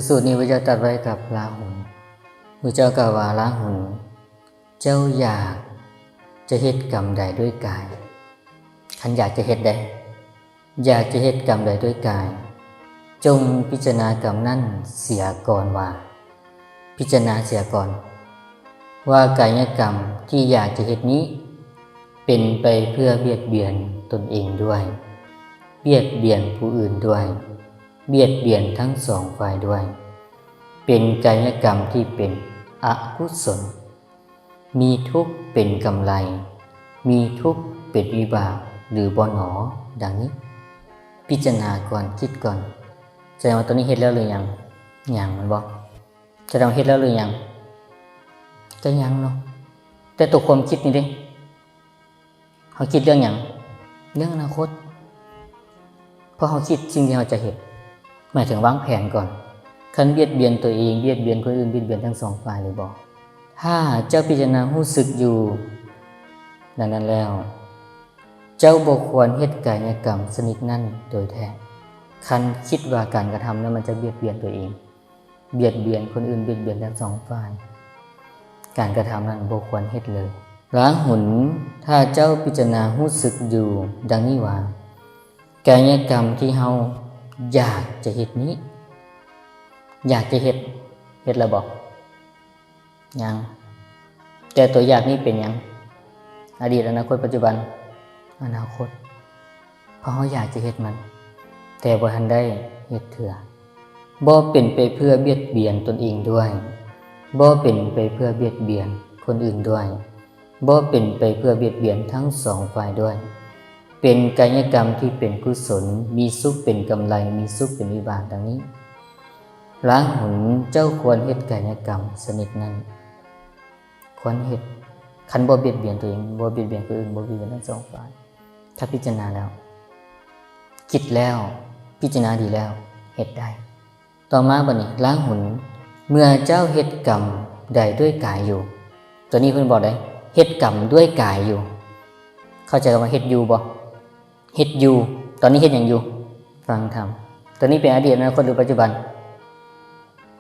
สูตรนี้พระเจ้าตรัสไว้กับราหุลพระเจ้ากล่าวว่าราหุลเจ้าอยากจะเฮ็ดกรรมใดด้วยกายคันอยากจะเฮ็ดใดอยากจะเฮ็ดกรรมใดด้วยกายจงพิจารณากรรมนั้นเสียก่อนว่าพิจารณาเสียก่อนว่ากายกรรมที่อยากจะเฮ็ดนี้เป็นไปเพื่อเบียดเบียนตนเองด้วยเบียดเบียนผู้อื่นด้วยเบียดเบียนทั้งสองฝ่ายด้วยเป็นกายกรรมที่เป็นอกุศลมีทุกข์เป็นกำไรมีทุกข์เป็นวิบากหรือบ่หนอดังนี้พิจารณาก่อนคิดก่อนแสดงว่าตัวนี้เฮ็ดแล้วหรือยังยังมันบอกแสดงว่าเฮ็ดแล้วหรือยังก็ยังเนาะแต่ตัวความคิดนี่ดิเขาคิดเรื่องอย่างเรื่องอนาคตเพราะเขาคิดสิ่งที่เขาจะเห็นหมายถึงวางแผนก่อนคันเบียดเบียนตัวเองเบียดเบียนคนอื่นเบียดเบียนทั้งสองฝ่ายหรือบอกถ้าเจ้าพิจารณารู้สึกอยู่ดังนั้นแล้วเจ้าบ่ควรเฮ็ดกายกรรมชนิดนั้นโดยแท้คันคิดว่าการกระทำนั้นมันจะเบียดเบียนตัวเองเบียดเบียนคนอื่นเบียดเบียนทั้งสองฝ่ายการกระทำนั้นบ่ควรเฮ็ดเลยราหุลถ้าเจ้าพิจารณารู้สึกอยู่ดังนี้ว่ากายกรรมที่เฮาอยากจะเฮ็ดนี้อยากจะเฮ็ดแล้วบอกยังแต่ตัวอยากนี้เป็นยังอดีตอนาคตปัจจุบันอนาคตเพราะเฮาอยากจะเฮ็ดมันแต่บ่ทันได้เฮ็ดเถื่อบ่เป็นไปเพื่อเบียดเบียนตนเองด้วยบ่เป็นไปเพื่อเบียดเบียนคนอื่นด้วยบ่เป็นไปเพื่อเบียดเบียนทั้งสองฝ่ายด้วยเป็นกายกรรมที่เป็นกุศลมีสุขเป็นกำไรมีสุขเป็นวิบากดังนี้ราหุลเจ้าควรเฮ็ดกายกรรมชนิดนั้นควรเฮ็ดคันบ่เบียดเบียนตัวเองบ่เบียดเบียนคนอื่นบ่เบียดเบียนทั้งสองฝ่ายถ้าพิจารณาแล้วคิดแล้วพิจารณาดีแล้วเฮ็ดได้ต่อมาบัดนี้ราหุลเมื่อเจ้าเฮ็ดกรรมใดด้วยกายอยู่ตัวนี้เพิ่นบอกได้เฮ็ดกรรมด้วยกายอยู่เข้าใจคำว่าเฮ็ดอยู่บ่เฮ็ดอยู่ตอนนี้เฮ็ดหยังอยู่ฟังธรรมตัวนี้เป็นอดีตอนาคตหรือปัจจุบัน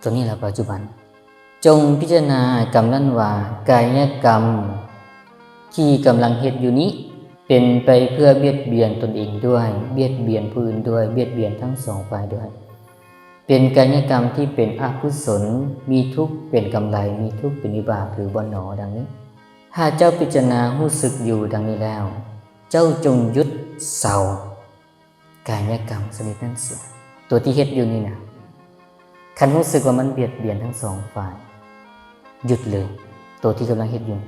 ตัวนี้แหละปัจจุบันจงพิจารณากรรมนั้นว่ากายกรรมที่กำลังเฮ็ดอยู่นี้เป็นไปเพื่อเบียดเบียนตนเองด้วยเบียดเบียนผู้อื่นด้วยเบียดเบียนทั้งสองฝ่ายด้วยเป็นกายกรรมที่เป็นอกุศลมีทุกข์เป็นกำไรมีทุกข์เป็นวิบากหรือบ่หนอดังนี้ถ้าเจ้าพิจารณารู้สึกอยู่ดังนี้แล้วเจ้าจงหยุดเศร้ากายกรรมชนิดนั้นเสียตัวที่เฮ็ดอยู่นี่นะคันรู้สึกว่ามันเบียดเบียนทั้งสองฝ่ายหยุดเลยตัวที่กำลังเฮ็ดอยู่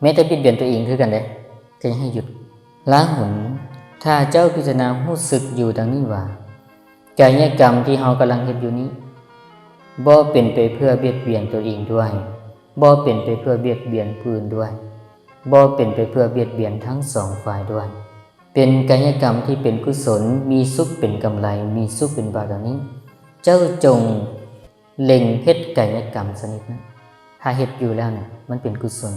แม้แต่เบียดเบียนตัวเองคือกันเด้ก็ยังให้หยุดราหุลถ้าเจ้าพิจารณารู้สึกอยู่ดังนี้ว่ากายกรรมที่เฮากำลังเฮ็ดอยู่นี้บ่เป็นไปเพื่อเบียดเบียนตัวเองด้วยบ่เป็นไปเพื่อเบียดเบียนผู้อื่นด้วยบ่เป็นไปเพื่อเบียดเบียนทั้งสองฝ่ายด้วยเป็นกายกรรมที่เป็นกุศลมีสุขเป็นกำไรมีสุขเป็นบาปดังนี้เจ้าจงเล็งเฮ็ดกายกรรมชนิดนั้นถ้าเฮ็ดอยู่แล้วเนี่ยมันเป็นกุศล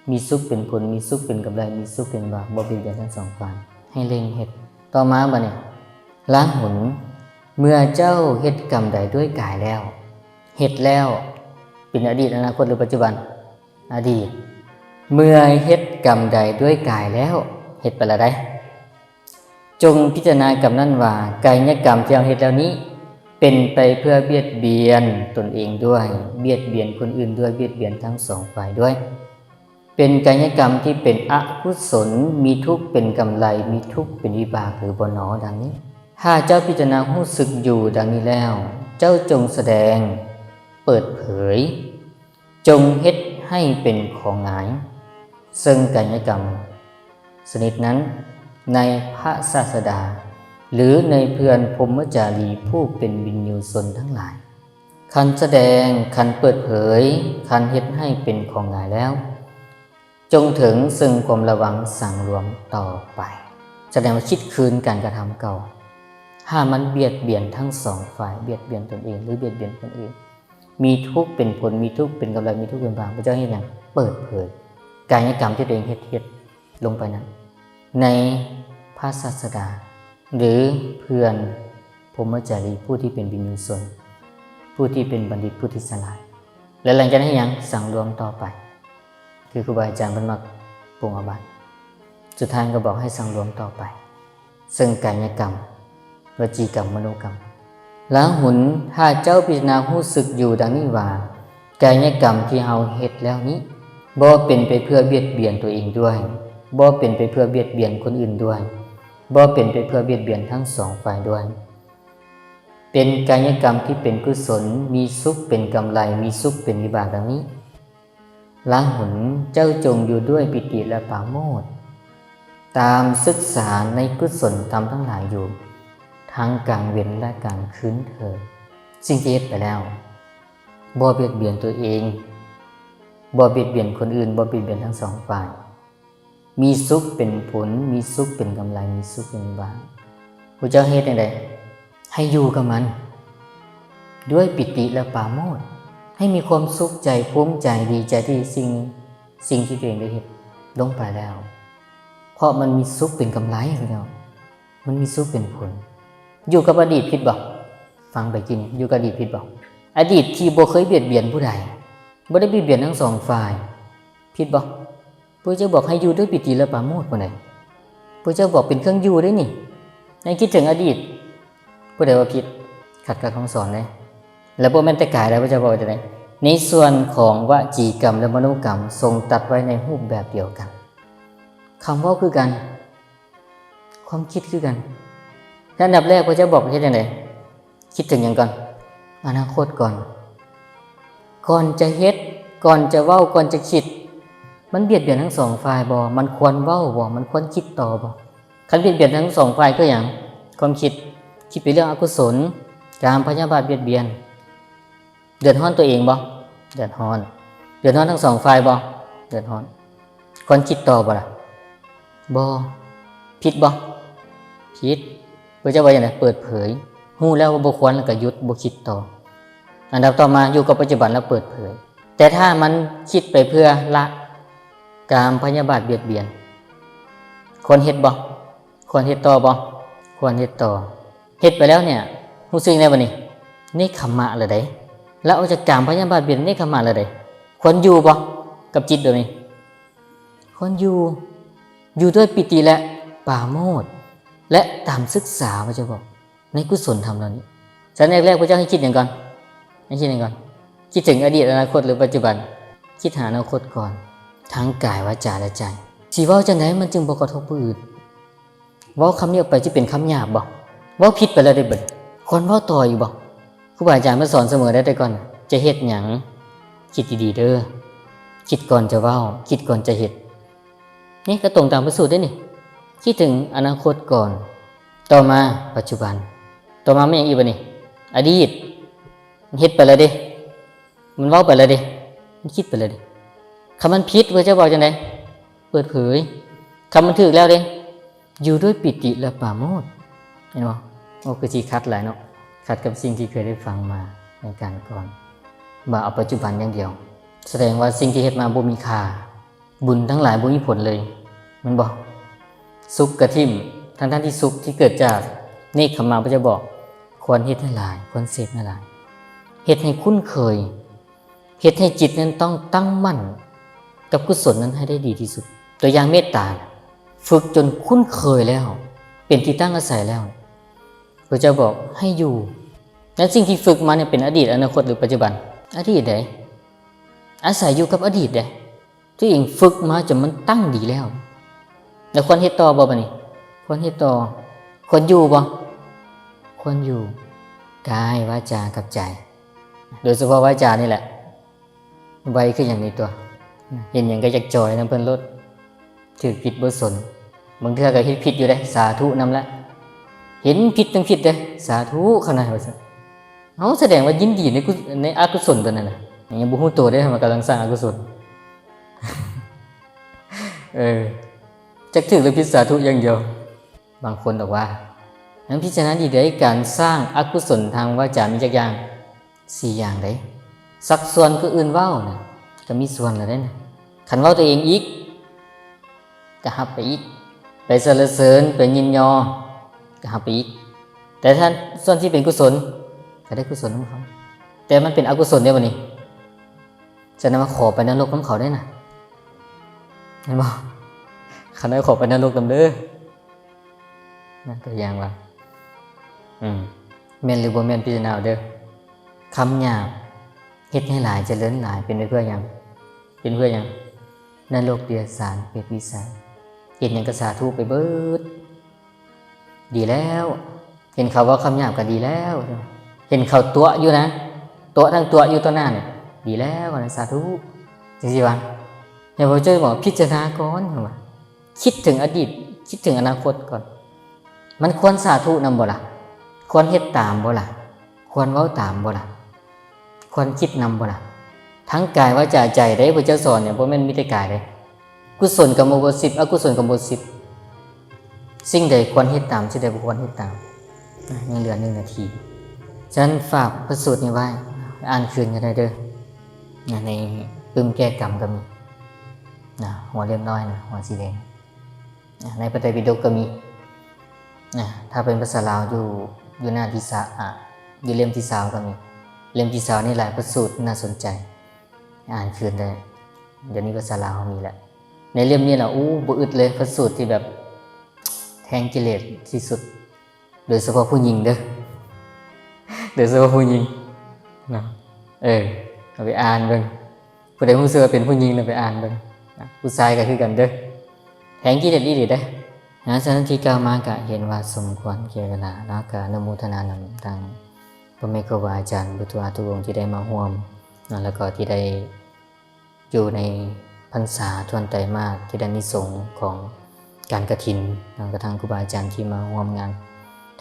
มีสุขเป็นผลมีสุขเป็นกำไรมีสุขเป็นบาปบ่เบียดเบียนทั้งสองฝ่ายให้เล็งเฮ็ดต่อมาบัดนี้ราหุลเมื่อเจ้าเฮ็ดกรรมใดด้วยกายแล้วเฮ็ดแล้วเป็นอดีตอนาคตหรือปัจจุบันอดีตเมื่อเฮ็ดกรรมใดด้วยกายแล้วเฮ็ดไปแล้วได้จงพิจารณากรรมนั้นว่ากายกรรมที่เราเฮ็ดแล้วนี้เป็นไปเพื่อเบียดเบียนตนเองด้วยเบียดเบียนคนอื่นด้วยเบียดเบียนทั้งสองฝ่ายด้วยเป็นกายกรรมที่เป็นอกุศลมีทุกข์เป็นกำไรมีทุกข์เป็นวิบากหรือบ่หนอดังนี้ถ้าเจ้าพิจารณารู้สึกอยู่ดังนี้แล้วเจ้าจงแสดงเปิดเผยจงเฮ็ดให้เป็นของหงายซึ่งกายกรรมชนิดนั้นในพระศาสดาหรือในเพื่อนพรหมจารีผู้เป็นวิญญูชนทั้งหลายคันแสดงคันเปิดเผยคันเฮ็ดให้เป็นของหงายแล้วจงถึงซึ่งความระวังสังรวมต่อไปแสดงว่าคิดคืนการกระทำเก่าถ้ามันเบียดเบียนทั้งสองฝ่ายเบียดเบียนตนเองหรือเบียดเบียนคนอื่นมีทุกข์เป็นผลมีทุกข์เป็นกำไรมีทุกข์เป็นบาปพระเจ้าเฮ็ดหยังเปิดเผยกายกรรมที่ตัวเองเฮ็ดลงไปนั้นในพระศาสดาหรือเพื่อนพรหมจารีผู้ที่เป็นวิญญูชน ผู้ที่เป็นบัณฑิตผู้ที่ฉลาดและหลังจากนั้นยังสังรวมต่อไปคือครูบาอาจารย์เพิ่นมักปรุงอาบัติสุดท้ายก็บอกให้สังรวมต่อไปซึ่งกายกรรมวจีกรรมมโนกรรมล้างหุนถ้าเจ้าพิจารณารู้สึกอยู่ดังนี้ว่ากายกรรมที่เฮาเฮ็ดแล้วนี้บ่เป็นไปเพื่อเบียดเบียนตัวเองด้วยบ่เป็นไปเพื่อเบียดเบียนคนอื่นด้วยบ่เป็นไปเพื่อเบียดเบียนทั้งสองฝ่ายด้วยเป็นกายกรรมที่เป็นกุศลมีสุขเป็นกำไรมีสุขเป็นวิบากดังนี้ล้างหุนเจ้าจงอยู่ด้วยปิติและปราโมทย์ตามศึกษาในกุศลธรรมทั้งหลายอยู่ทั้งกลางเว้นและกลางคืนเถิดสิ่งที่เฮ็ดไปแล้วบ่เบียดเบียนตัวเองบ่เบียดเบียนคนอื่นบ่เบียดเบียนทั้งสองฝ่ายมีสุขเป็นผลมีสุขเป็นกำไรมีสุขเป็นวิบากพระเจ้าเฮ็ดจังได๋ให้อยู่กับมันด้วยปิติและปราโมทย์ให้มีความสุขใจภูมิใจดีใจที่สิ่งที่ตัวเองได้เฮ็ดลงไปแล้วเพราะมันมีสุขเป็นกำไรแล้วมันมีสุขเป็นผลอยู่กับอดีตผิดบ่ฟังไปกินอยู่กับอดีตผิดบ่อดีตที่บ่เคยเบียดเบียนผู้ใดบ่ได้เบียดเบียนทั้งสองฝ่ายผิดบ่พระเจ้าบอกให้อยู่ด้วยปิติและปราโมทย์บ่ได้พระเจ้าบอกเป็นเครื่องอยู่ได้นี่ให้คิดถึงอดีตผู้ใดว่าผิดขัดกับคำสอนเลยแล้วบ่แม่นแต่กายแล้วพระเจ้าบอกจังได๋ในส่วนของวจีกรรมและมโนกรรมทรงตัดไว้ในรูปแบบเดียวกันคำเว้าคือกันความคิดคือกันอันดับแรกพระเจ้าบอกเฮ็ดจังได๋คิดถึงหยังก่อนอนาคตก่อนจะเฮ็ดก่อนจะเว้าก่อนจะคิดมันเบียดเบียนทั้งสองฝ่ายบ่มันควรเว้าบ่มันควรคิดต่อบ่คันเบียดเบียนทั้งสองฝ่ายคือหยังความคิดไปเรื่องอกุศลการพยาบาทเบียดเบียนเดือดร้อนตัวเองบ่เดือดร้อนทั้งสองฝ่ายบ่เดือดร้อนควรคิดต่อบ่ล่ะบ่ผิดบ่ผิดพระเจ้าว่าอย่างไรเปิดเผยฮู้แล้วว่าบ่ควรแล้วก็หยุดบ่คิดต่ออันดับต่อมาอยู่กับปัจจุบันแล้วเปิดเผยแต่ถ้ามันคิดไปเพื่อละกามพยาบาทเบียดเบียนควรเฮ็ดบ่ควรเฮ็ดต่อบ่ควรเฮ็ดต่อเฮ็ดไปแล้วเนี่ยรู้สึกได้บ่นี่นี่ขมะละไดแล้วเอาจากกามพยาบาทเบียดนี่ขมะละไดควรอยู่บ่กับจิตตัวนี้ควรอยู่ด้วยปิติและปราโมทย์และตามศึกษาพระเจ้าบอกในกุศลธรรมเหล่านี้ฉะนั้นแรกๆพระเจ้าให้คิดอย่างก่อนคิดถึงอดีตอนาคตหรือปัจจุบันคิดหาอนาคตก่อนทั้งกายวาจาและใจสิเว้าจังได๋มันจึงบ่กระทบผู้อื่นเว้าคำนี้ออกไปสิเป็นคำหยาบบ่เว้าผิดไปแล้วได้เบิดคนเว้าต่ออยู่บ่ครูบาอาจารย์มาสอนเสมอได้แต่ก่อนจะเฮ็ดหยังคิดดีๆเด้อคิดก่อนจะเว้าคิดก่อนจะเฮ็ดนี่ก็ตรงตามพระสูตรได้นี่คิดถึงอนาคตก่อนต่อมาปัจจุบันต่อมาไม่อย่างอีกบ่นี่อดีตมันเฮ็ดไปแล้วเด้มันเว้าไปแล้วเด้มันคิดไปแล้วเด้คำมันผิดพระเจ้าบอกจังได๋เปิดเผยคำมันถูกแล้วเด้อยู่ด้วยปิติและปราโมทย์เห็นบ่โอ้คือสิคัดหลายเนาะขัดกับสิ่งที่เคยได้ฟังมาในการก่อนมาเอาปัจจุบันอย่างเดียวแสดงว่าสิ่งที่เฮ็ดมาบ่มีค่าบุญทั้งหลายบ่มีผลเลยมันบ่สุขกระทิ่มทั้งที่สุขที่เกิดจากเนกขมาพระเจ้าบอกควรเฮ็ดให้หลายควรเสพให้หลายเฮ็ดให้คุ้นเคยเฮ็ดให้จิตนั้นต้องตั้งมั่นกับกุศลนั้นให้ได้ดีที่สุดตัวอย่างเมตตาฝึกจนคุ้นเคยแล้วเป็นที่ตั้งอาศัยแล้วพระเจ้าบอกให้อยู่และสิ่งที่ฝึกมาเนี่ยเป็นอดีตอนาคตหรือปัจจุบันอดีตใดอาศัยอยู่กับอดีตใดที่เองฝึกมาจนมันตั้งดีแล้วแล้วควรเฮ็ดต่อบ่บัดนี้ควรเฮ็ดต่อควรอยู่บ่ควรอยู่กายวาจากับใจโดยเฉพาะวาจานี่แหละไว้คืออย่างนี้ตัวเห็นหยังก็อยากจอยนำเพิ่นลดถือผิดบ่สนบางเทื่อก็เฮ็ดผิดอยู่ได้สาธุนำละเห็นผิดจังผิดเด้สาธุขนาดว่าซั่นเฮาแสดงว่ายินดีในอกุศลตัวนั้นน่ะยังบ่ฮู้ตัวได้มันกำลังสร้างอกุศลจักถือหรือผิดสาธุอย่างเดียวบางคนบอกว่านั้นพิจารณาดีได้การสร้างอกุศลทางวาจามีจักอย่าง4อย่างได้สักส่วนคืออื่นเว้าน่ะก็มีส่วนแล้วเด้น่ะคันเว้าตัวเองอีกก็ฮับไปอีกไปสรรเสริญไปยินยอก็ฮับไปอีกแต่ถ้าส่วนที่เป็นกุศลก็ได้กุศลของเขา แต่มันเป็นอกุศลเด้อบัดนี้ฉะนั้นมาขอไปนรกน้ำเขาได้น่ะเห็นบ่คันได้ขอไปนรกนำเด้อนั่นตัวอย่างว่าแม่นหรือบ่แม่นพิจารณาเอาเด้อคำหยาบเฮ็ดให้หลายเจริญหลายเป็นไปเพื่อหยังเป็นเพื่อหยังนรกเดรัจฉานเปรตปีศาจเฮ็ดหยังก็สาธุไปเบิดดีแล้วเห็นเขาว่าคำหยาบก็ดีแล้วเห็นเขาตัวอยู่นะตัวทั้งตัวอยู่ต่อหน้าเนี่ยดีแล้วนะสาธุจริงๆว่าอย่าพอเจ้าบอกพิจารณาก่อนว่าคิดถึงอดีตคิดถึงอนาคตก่อนมันควรสาธุนำบ่ล่ะควรเฮ็ดตามบ่ล่ะควรเว้าตามบ่ล่ะควรคิดนำบ่ล่ะทั้งกายวาจาใจได้พระเจ้าสอนเนี่ยบ่แม่นมีแต่กายเด้กุศลกับบ่10อกุศลกับบ่10สิ่งใดควรเฮ็ดตามสิ่งใดบ่ควรเฮ็ดตามยังเหลือ1นาทีฉะนั้นฝากพระสูตรนี้ไว้อ่านคืนกันได้เด้อในปึ้มแก้กรรมก็มีหัวเล่มน้อยหัวสีแดงในพระไตรปิฎกก็มีถ้าเป็นภาษาลาวอยู่หน้าที่อยู่เล่มที่3ก็มีเล่มที่3นี่หลายพระสูตรน่าสนใจอ่านคืนได้เดี๋ยวนี้ภาษาลาวมีแล้วในเล่มนี้ล่ะบ่อึดเลยพระสูตรที่แบบแทงกิเลสที่สุดโดยเฉพาะผู้หญิงเด้อโดยเฉพาะผู้หญิงเอาไปอ่านเบิ่งผู้ใดรู้สึกว่าเป็นผู้หญิงไปอ่านเบิ่งผู้ชายก็คือกันเด้อแทงกิเลสอีหลีเด้อฉะนั้นที่กล่าวมาก็เห็นว่าสมควรแก่เวลาแล้วก็อนุโมทนานำทางพระแม่ครูบาอาจารย์บุตรทุกองค์ที่ได้มาร่วมแล้วก็ที่ได้อยู่ในพรรษาทวนไตรมาสที่ได้นิสงส์ของการกฐินแล้วก็ทางครูบาอาจารย์ที่มาร่วมงาน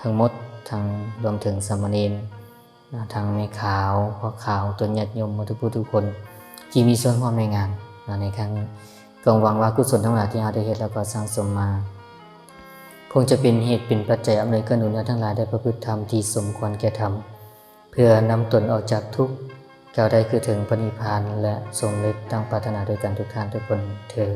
ทั้งหมดทั้งรวมถึงสามเณรทางแม่ขาวพ่อขาวตัวญาติโยมทุกผู้ทุกคนที่มีส่วนร่วมในงานในครั้งนี้ก็หวังว่ากุศลทั้งหลายที่เราได้เฮ็ดแล้วก็สร้างสมมาคงจะเป็นเหตุเป็นปัจจัยอำนวยเกื้อหนุนให้ทั้งหลายได้ประพฤติธรรมที่สมควรแก่ธรรมเพื่อนำตนออกจากทุกข์ก้าวได้คือถึงพระนิพพานและสมฤทธิ์ตั้งปรารถนาโดยกันทุกท่านทุกคนเทอญ